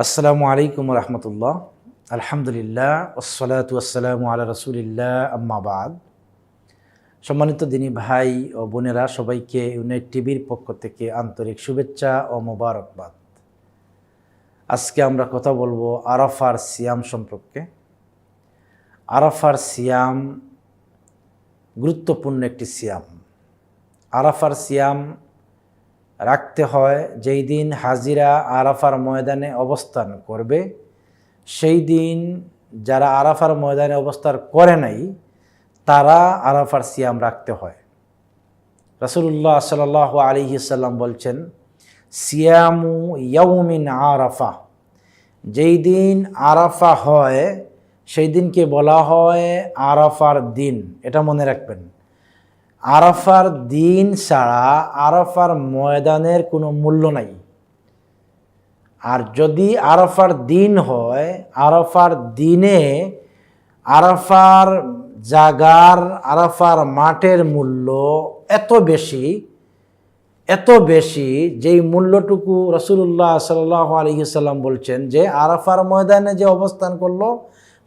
আসসালামু আলাইকুম রহমতুল্লাহ। আলহামদুলিল্লাহ ওয়াসসালাতু ওয়াসসালামু আলা রাসূলিল্লাহ, আম্মা বাদ। সম্মানিত দিনী ভাই ও বোনেরা, সবাইকে ইউনাইট টিভির পক্ষ থেকে আন্তরিক শুভেচ্ছা ও মোবারকবাদ। আজকে আমরা কথা বলবো আরাফার সিয়াম সম্পর্কে। আরাফার সিয়াম গুরুত্বপূর্ণ একটি সিয়াম। আরাফার সিয়াম রাখতে হয় যেই দিন হাজিরা আরাফার ময়দানে অবস্থান করবে, সেই দিন যারা আরাফার ময়দানে অবস্থান করে নাই তারা আরাফার সিয়াম রাখতে হয়। রাসূলুল্লাহ সাল্লাল্লাহু আলাইহি সাল্লাম বলছেন, সিয়ামু ইয়াউমিন আরাফা, যেই দিন আরাফা হয় সেই দিনকে বলা হয় আরাফার দিন। এটা মনে রাখবেন, আরাফার দিন ছাড়া আরাফার ময়দানের কোনো মূল্য নাই। আর যদি আরাফার দিন হয়, আরাফার দিনে আরাফার জাগার, আরাফার মাঠের মূল্য এত বেশি যেই মূল্যটুকু রাসূলুল্লাহ সাল্লাল্লাহু আলাইহি সাল্লাম বলছেন যে আরাফার ময়দানে যে অবস্থান করলো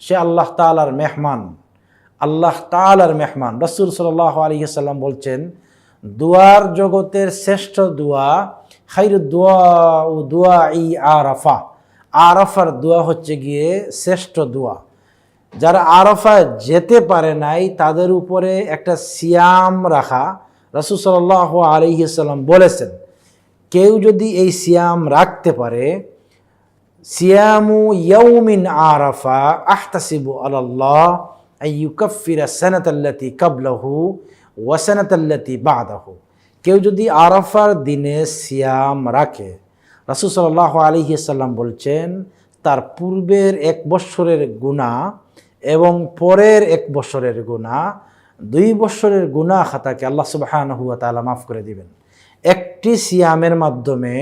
সে আল্লাহ তাআলার মেহমান। আল্লাহ তাআলার মেহমান। রাসূল সাল্লাল্লাহু আলাইহি সাল্লাম বলছেন, দুয়ার জগতের শ্রেষ্ঠ দোয়া, খায়রুদ দুআ ও দুআই আরাফা। আরাফার দোয়া হচ্ছে গিয়ে শ্রেষ্ঠ দোয়া। যারা আরাফায় যেতে পারে নাই তাদের উপরে একটা সিয়াম রাখা, রাসূল সাল্লাল্লাহু আলাইহি সাল্লাম বলেছেন, কেউ যদি এই সিয়াম রাখতে পারে, সিয়ামু ইয়াউমিন আরাফা আহতাসিবু আলাল্লাহ আইয়ুকাফিরা সানাতাল্লাতি কাবলাহু ওয়া সানাতাল্লাতি বাদাহু। কেউ যদি আরাফার দিনে সিয়াম রাখে, রাসূল সাল্লাল্লাহু আলাইহি সাল্লাম বলছেন, তার পূর্বের 1 বৎসরের গুনাহ এবং পরের 1 বৎসরের গুনাহ, 2 বৎসরের গুনাহ খাতাকে আল্লাহ সুবহানাহু ওয়া তাআলা মাফ করে দিবেন। একটি সিয়ামের মাধ্যমে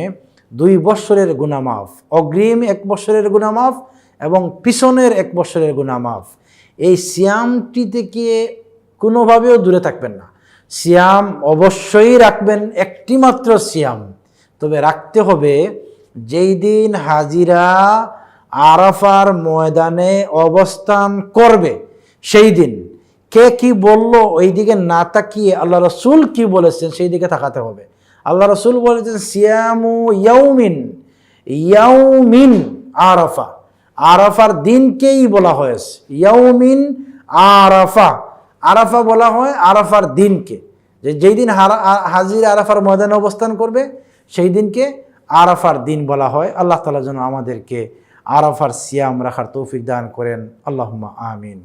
2 বৎসরের গুনাহ মাফ, অগ্রিম 1 বৎসরের গুনাহ মাফ এবং পিছনের 1 বৎসরের গুনাহ মাফ। এই সিয়ামটি থেকে কোনোভাবেও দূরে থাকবেন না। সিয়াম অবশ্যই রাখবেন, একটি মাত্র সিয়াম, তবে রাখতে হবে যেই দিন হাজিরা আরাফার ময়দানে অবস্থান করবে সেই দিন। কে কি বলল ওই দিকে না তাকিয়ে আল্লাহ রসুল কি বলেছেন সেই দিকে তাকাতে হবে। আল্লাহ রসুল বলেছেন, সিয়ামু ইয়াউমিন আরাফা। আরাফার দিনকেই বলা হয়েছে ইয়াউমিন আরাফা। আরাফা বলা হয় আরাফার দিনকে, যেই দিন হাজির আরাফার ময়দানে অবস্থান করবে সেই দিনকে আরাফার দিন বলা হয়। আল্লাহ তাআলা যেন আমাদেরকে আরাফার সিয়াম রাখার তৌফিক দান করেন। আল্লাহুম্মা আমিন।